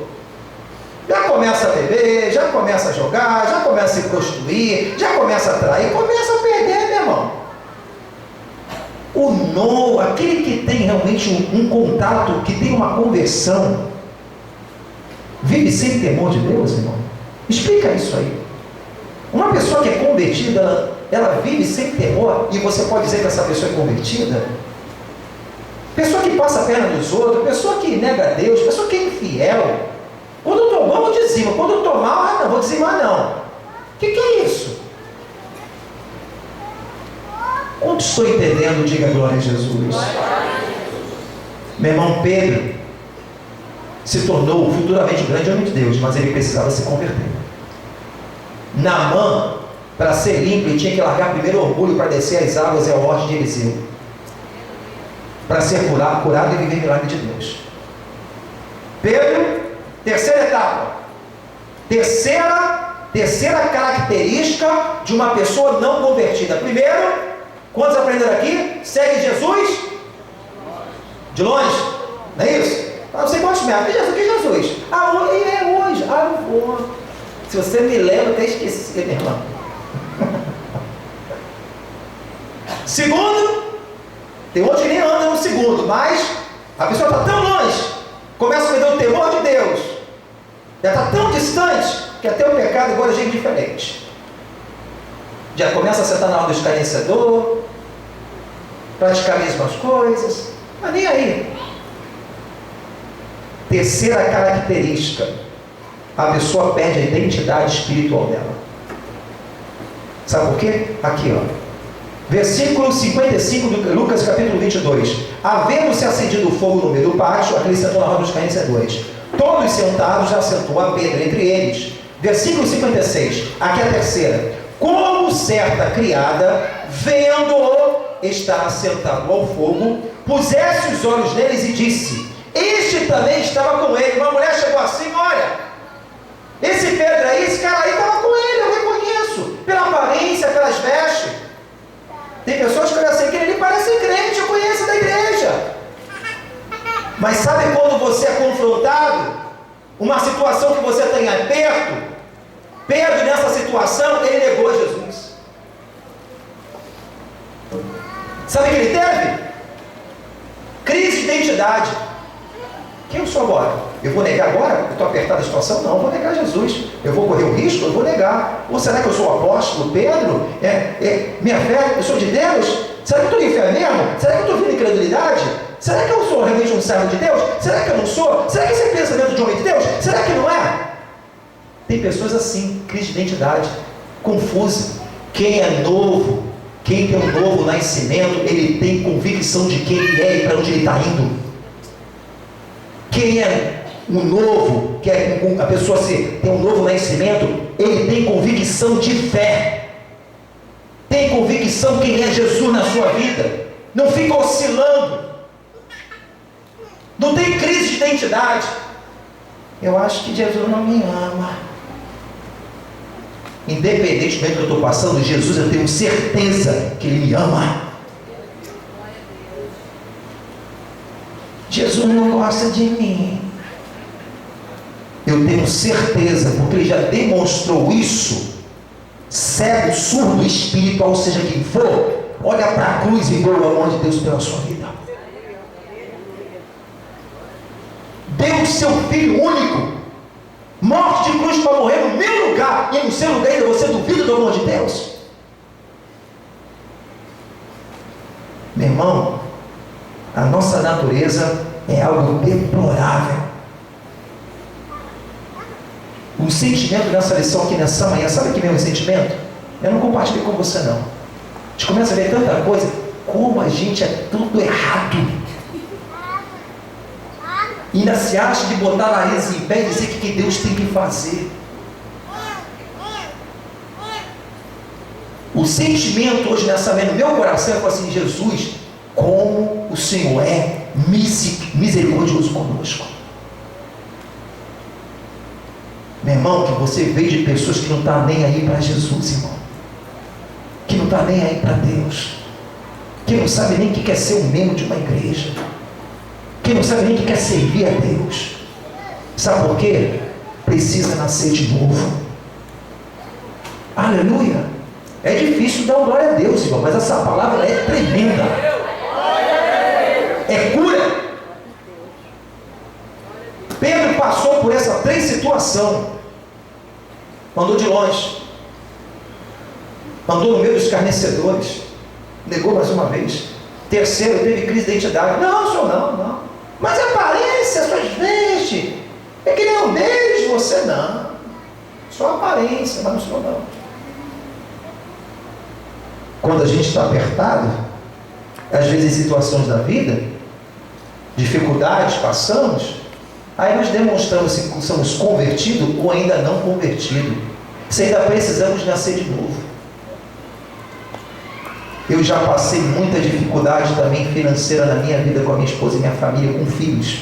Já começa a beber, já começa a jogar, já começa a se prostituir, já começa a trair, começa a perder, meu irmão. Aquele que tem realmente um contato, que tem uma conversão, vive sem temor de Deus, irmão. Explica isso aí. Uma pessoa que é convertida, ela vive sem temor, e você pode dizer que essa pessoa é convertida? Pessoa que passa a perna nos outros, pessoa que nega a Deus, pessoa que é infiel. Quando eu estou bom, eu dizimo. Quando eu estou mal, não vou dizimar não. O que é isso? Quanto estou entendendo, diga glória a Jesus. Meu irmão Pedro se tornou futuramente grande homem de Deus, mas ele precisava se converter. Naamã, para ser limpo, ele tinha que largar primeiro o orgulho para descer as águas e a ordem de Eliseu, para ser curado e viver milagre de Deus. Pedro, terceira etapa, terceira característica de uma pessoa não convertida. Primeiro, quantos aprenderam aqui? Segue Jesus de longe, não é isso? Não sei quantos metros. Que Jesus? Ele é hoje. Não vou. Se você me lembra, até esqueci, meu irmão. Segundo, Tem outros que nem andam no segundo, mas a pessoa está tão longe, começa a perder o temor de Deus, já está tão distante, que até o pecado agora é gente diferente. Já começa a sentar na aula do escarnecedor, praticar as mesmas coisas, mas nem aí. Terceira característica, a pessoa perde a identidade espiritual dela. Sabe por quê? Aqui, ó. Versículo 55 de Lucas, capítulo 22. Havendo-se acendido o fogo no meio do pátio, acrescentou na roda dos escarnecedores. Todos sentados, já sentou a Pedro entre eles. Versículo 56. Aqui é a terceira. Como certa criada, vendo-o estar sentado ao fogo, pusesse os olhos neles e disse: este também estava com ele. Uma mulher chegou assim: olha, esse Pedro aí, esse cara aí estava com ele, eu reconheço, pela aparência, pelas vestes. Tem pessoas que olham assim, que ele parece crente, eu conheço da igreja. Mas sabe quando você é confrontado, uma situação que você tem aí perto? Pedro, nessa situação, ele negou Jesus. Sabe o que ele teve? Crise de identidade. Quem eu sou agora? Eu vou negar agora? Eu estou apertado a situação? Não, eu vou negar Jesus. Eu vou correr o risco? Eu vou negar. Ou será que eu sou o apóstolo Pedro? Minha fé, eu sou de Deus? Será que eu estou em fé mesmo? Será que eu estou vindo incredulidade? Será que eu sou realmente um servo de Deus? Será que eu não sou? Será que esse é pensamento de homem de Deus? Será que não é? Tem pessoas assim, crise de identidade, confusa. Quem é novo, quem tem um novo nascimento, ele tem convicção de quem ele é e para onde ele está indo. Quem é um novo, que é a pessoa tem um novo nascimento, ele tem convicção de fé, tem convicção quem é Jesus na sua vida, não fica oscilando, não tem crise de identidade. Eu acho que Jesus não me ama. Independentemente do que eu estou passando, Jesus, eu tenho certeza que Ele me ama. Jesus não gosta de mim. Eu tenho certeza, porque Ele já demonstrou isso. Cego, surdo, espiritual, seja quem for, olha para a cruz e vê o amor de Deus pela sua vida. Deu o seu Filho único, morte de cruz para morrer no meu lugar, e no seu lugar ainda você duvida do amor de Deus? Meu irmão, a nossa natureza é algo deplorável. O sentimento nessa lição aqui nessa manhã, sabe que meu sentimento? Eu não compartilho com você não. A gente começa a ver tanta coisa, como a gente é tudo errado. E ainda se acha de botar a nariz em pé e dizer o que Deus tem que fazer. O sentimento hoje nessa manhã no meu coração é assim: Jesus, como o Senhor é misericordioso conosco. Meu irmão, que você vê de pessoas que não estão nem aí para Jesus, irmão, que não está nem aí para Deus, que não sabe nem o que quer ser um membro de uma igreja, que não sabe nem o que quer servir a Deus. Sabe por quê? Precisa nascer de novo. Aleluia. É difícil dar glória a Deus, irmão, mas essa palavra é tremenda. É cura. Pedro passou por essas três situações. Andou de longe, andou no meio dos escarnecedores, negou mais uma vez. Terceiro, teve crise de identidade. Não, senhor, não. Mas a aparência, suas vestes, é que nem um deles, você não. Só a aparência, mas não sou não. Quando a gente está apertado, às vezes em situações da vida, dificuldades passamos, aí nós demonstramos se somos convertidos ou ainda não convertidos, se ainda precisamos nascer de novo. Eu já passei muita dificuldade também financeira na minha vida com a minha esposa e minha família, com filhos,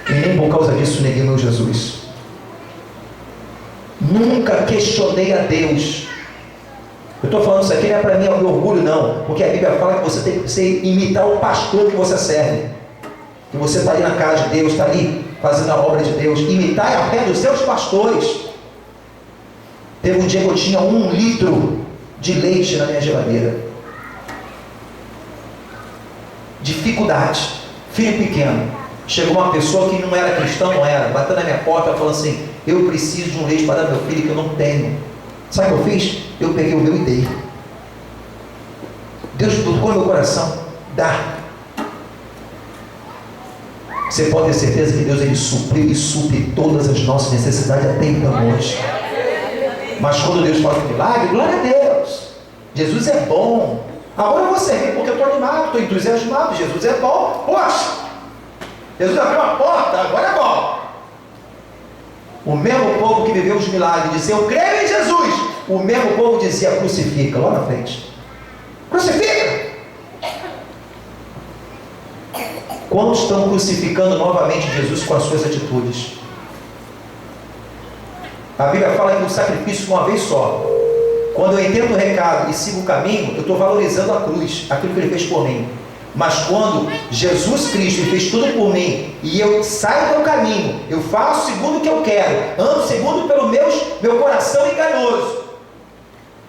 e nem por causa disso neguei meu Jesus. Nunca questionei a Deus. Eu estou falando isso aqui não é para mim, é o meu orgulho não, porque a Bíblia fala que você tem que imitar o pastor que você serve, que você está ali na casa de Deus, está ali fazendo a obra de Deus. Imitar a fé dos seus pastores. Teve um dia que eu tinha 1 litro de leite na minha geladeira, dificuldade. Filho pequeno. Chegou uma pessoa que não era cristã, não era, bateu na minha porta e falou assim: eu preciso de um leite para dar meu filho que eu não tenho. Sabe o que eu fiz? Eu peguei o meu e dei. Deus tocou meu coração. Dá. Você pode ter certeza que Deus, Ele supriu e supre todas as nossas necessidades até então hoje. Mas quando Deus faz um milagre, glória a Deus. Jesus é bom. Agora você vem porque eu estou animado, estou entusiasmado. Jesus é bom. Poxa, Jesus abriu a porta, agora é bom. O mesmo povo que viveu os milagres dizia: eu creio em Jesus. O mesmo povo dizia: crucifica, lá na frente. Crucifica. Quantos estão crucificando novamente Jesus com as suas atitudes? A Bíblia fala que o sacrifício uma vez só. Quando eu entendo o recado e sigo o caminho, eu estou valorizando a cruz, aquilo que Ele fez por mim. Mas quando Jesus Cristo fez tudo por mim e eu saio do caminho, eu faço segundo o que eu quero, ando segundo pelo meu coração enganoso,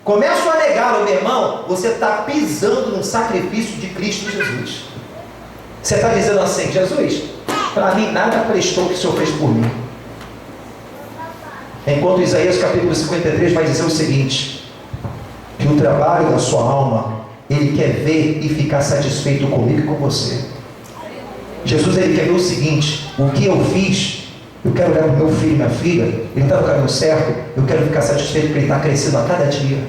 começo a negá-lo, meu irmão, você está pisando no sacrifício de Cristo Jesus. Você está dizendo assim: Jesus, para mim nada prestou o que o Senhor fez por mim. Enquanto Isaías capítulo 53 vai dizer o seguinte: que o trabalho da sua alma Ele quer ver e ficar satisfeito comigo e com você. Jesus, Ele quer ver o seguinte: o que eu fiz, eu quero olhar para o meu filho e minha filha, ele está no caminho certo, eu quero ficar satisfeito porque ele está crescendo a cada dia,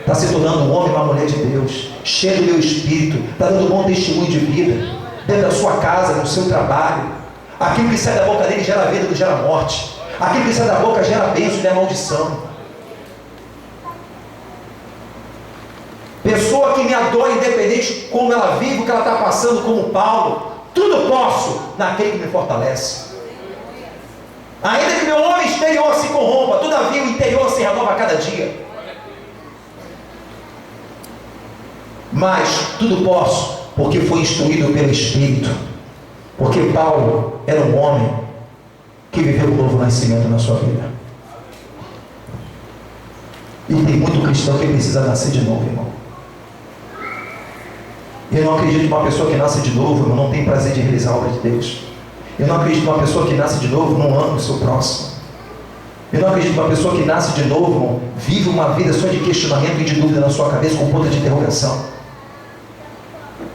está se tornando um homem e uma mulher de Deus, cheio do meu espírito, está dando um bom testemunho de vida, dentro da sua casa, no seu trabalho. Aquilo que sai da boca dele gera vida, não gera morte. Aquilo que sai da boca gera bênção, não é maldição. Pessoa que me adora, independente de como ela vive, o que ela está passando, como Paulo: tudo posso naquele que me fortalece. Ainda que meu homem exterior se corrompa, todavia o interior se renova a cada dia. Mas tudo posso porque foi instruído pelo Espírito. Porque Paulo era um homem que viveu um novo nascimento na sua vida. E tem muito cristão que precisa nascer de novo, irmão. Eu não acredito que uma pessoa que nasce de novo, irmão, não tem prazer de realizar a obra de Deus. Eu não acredito que uma pessoa que nasce de novo não ama o seu próximo. Eu não acredito que uma pessoa que nasce de novo, irmão, vive uma vida só de questionamento e de dúvida na sua cabeça com ponto de interrogação.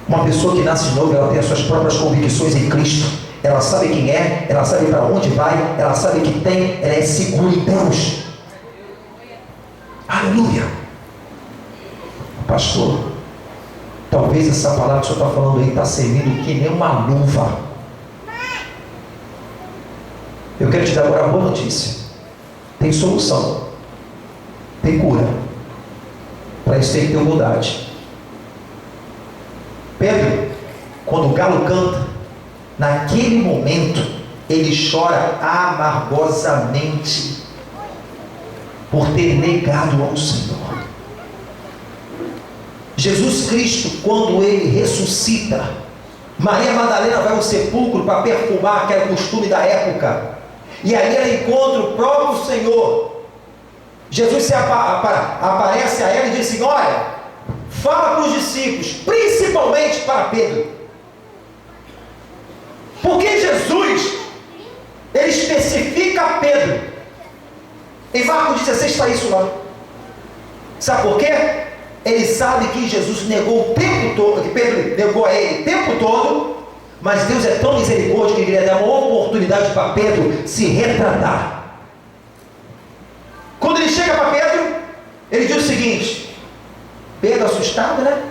Uma pessoa que nasce de novo, ela tem as suas próprias convicções em Cristo. Ela sabe quem é, ela sabe para onde vai, ela sabe que tem, ela é segura em Deus. Aleluia. Pastor, talvez essa palavra que o senhor está falando aí está servindo que nem uma luva. Eu quero te dar agora a boa notícia. Tem solução. Tem cura. Para isso tem que ter humildade. Pedro, quando o galo canta, naquele momento ele chora amargosamente por ter negado ao Senhor. Jesus Cristo, quando Ele ressuscita, Maria Madalena vai ao sepulcro para perfumar, que era o costume da época, e aí ela encontra o próprio Senhor. Jesus aparece a ela e diz assim: olha, fala para os discípulos, principalmente para Pedro, porque Jesus, Ele especifica Pedro. Em Marcos 16 está isso lá. Sabe por quê? Ele sabe que Jesus negou o tempo todo, que Pedro negou a ele o tempo todo, mas Deus é tão misericórdia que Ele queria dar uma oportunidade para Pedro se retratar. Quando ele chega para Pedro, ele diz o seguinte: Pedro assustado, né?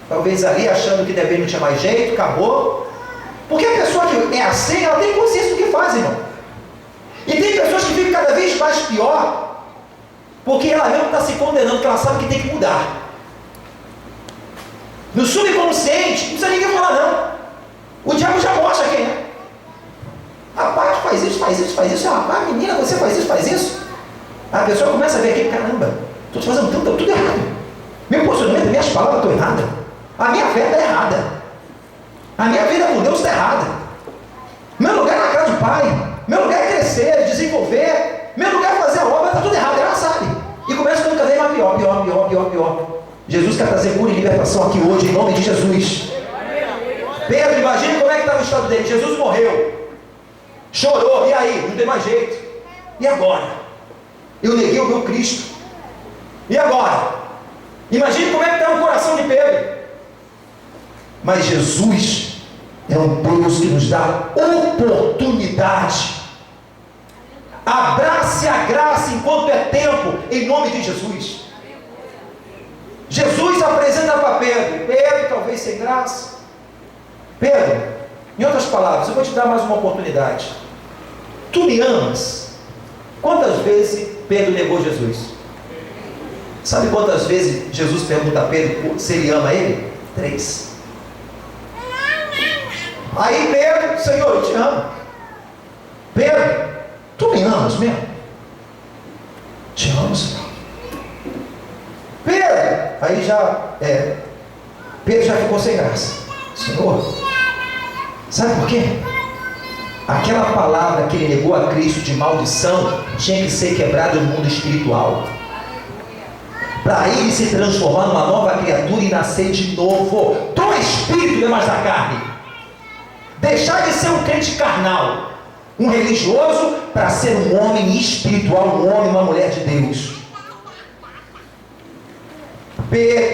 Talvez ali achando que deve não tinha mais jeito, acabou. Porque a pessoa que é assim, ela tem consciência do que faz, irmão. E tem pessoas que ficam cada vez mais pior, porque ela mesmo está se condenando, que ela sabe que tem que mudar. No subconsciente, não precisa ninguém falar não. O diabo já mostra quem é. Rapaz, faz isso, faz isso, faz isso. Rapaz, menina, você faz isso, faz isso. A pessoa começa a ver aqui: caramba, estou te fazendo tudo errado. Meu posicionamento, minhas palavras estão erradas. A minha fé está errada. A minha vida com Deus está errada. Meu lugar é na casa do Pai. Meu lugar é crescer, desenvolver. Meu lugar é fazer a obra, está tudo errado. Ela sabe. E começa a ficar cada vez pior. Jesus quer trazer cura e libertação aqui hoje, em nome de Jesus. Pedro, imagine como é que estava o estado dele. Jesus morreu, chorou, e aí? Não tem mais jeito. E agora? Eu neguei o meu Cristo. E agora? Imagine como é que está o coração de Pedro. Mas Jesus é um Deus que nos dá oportunidade. Abrace a graça enquanto é tempo, em nome de Jesus. Jesus apresenta para Pedro. Pedro, talvez sem graça. Pedro, em outras palavras, eu vou te dar mais uma oportunidade. Tu me amas? Quantas vezes Pedro negou Jesus? Sabe quantas vezes Jesus pergunta a Pedro se ele ama ele? 3. Aí Pedro, Senhor, eu te amo. Pedro, tu me amas mesmo? Te amo, Senhor. Pedro, aí Pedro já ficou sem graça. Senhor, sabe por quê? Aquela palavra que ele negou a Cristo de maldição tinha que ser quebrada no mundo espiritual, para ele se transformar numa nova criatura e nascer de novo do Espírito e não mais da carne. Deixar de ser um crente carnal, um religioso, para ser um homem espiritual, um homem, uma mulher de Deus.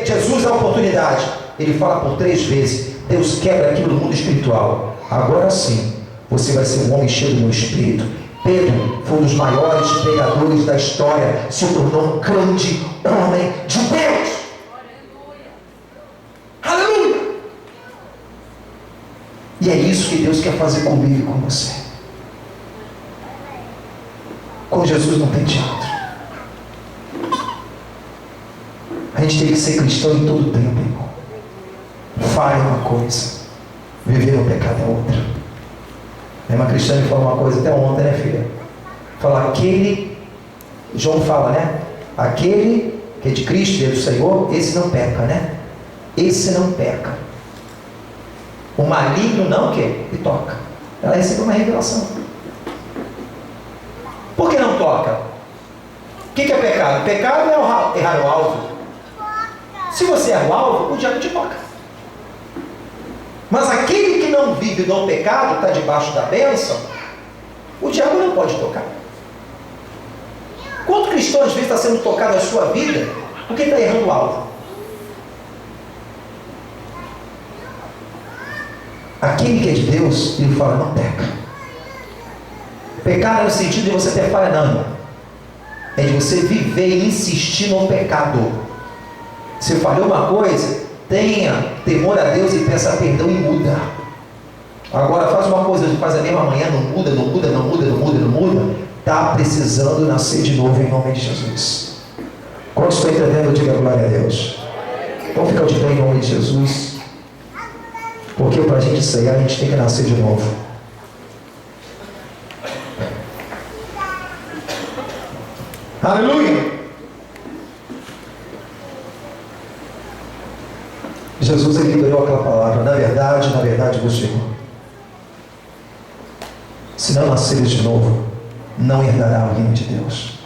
Jesus dá a oportunidade. Ele fala por 3 vezes. Deus quebra aquilo no mundo espiritual. Agora sim, você vai ser um homem cheio do meu Espírito. Pedro foi um dos maiores pregadores da história, se tornou um grande homem de Deus. Aleluia! E é isso que Deus quer fazer comigo e com você. Com Jesus não tem teatro. A gente tem que ser cristão em todo tempo, irmão. Fale uma coisa, viver no pecado é outra. A irmã Cristiane falou uma coisa até ontem, né, filha? Fala, aquele, João fala, né? Aquele que é de Cristo e é do Senhor, esse não peca, né? Esse não peca. O maligno não quer e toca. Ela recebeu uma revelação. Por que não toca? O que é pecado? Pecado é errar o alvo. Se você erra o alvo, o diabo te toca. Mas aquele que não vive no pecado, está debaixo da bênção, o diabo não pode tocar. Quanto cristão às vezes está sendo tocado na sua vida porque está errando o alvo? Aquele que é de Deus, ele fala, não peca. Pecar não é no sentido de você ter falha, não, irmão. É de você viver e insistir no pecado. Se falhou uma coisa, tenha temor a Deus e peça perdão e muda. Agora faz uma coisa, faz a mesma manhã, não muda, está precisando nascer de novo em nome de Jesus. Quando estou entendendo, diga glória a Deus. Vamos ficar de pé em nome de Jesus, porque para a gente ceiar, a gente tem que nascer de novo. Aleluia! Jesus, ele liberou aquela palavra, na verdade vos digo, se não nasceres de novo, não herdará o reino de Deus.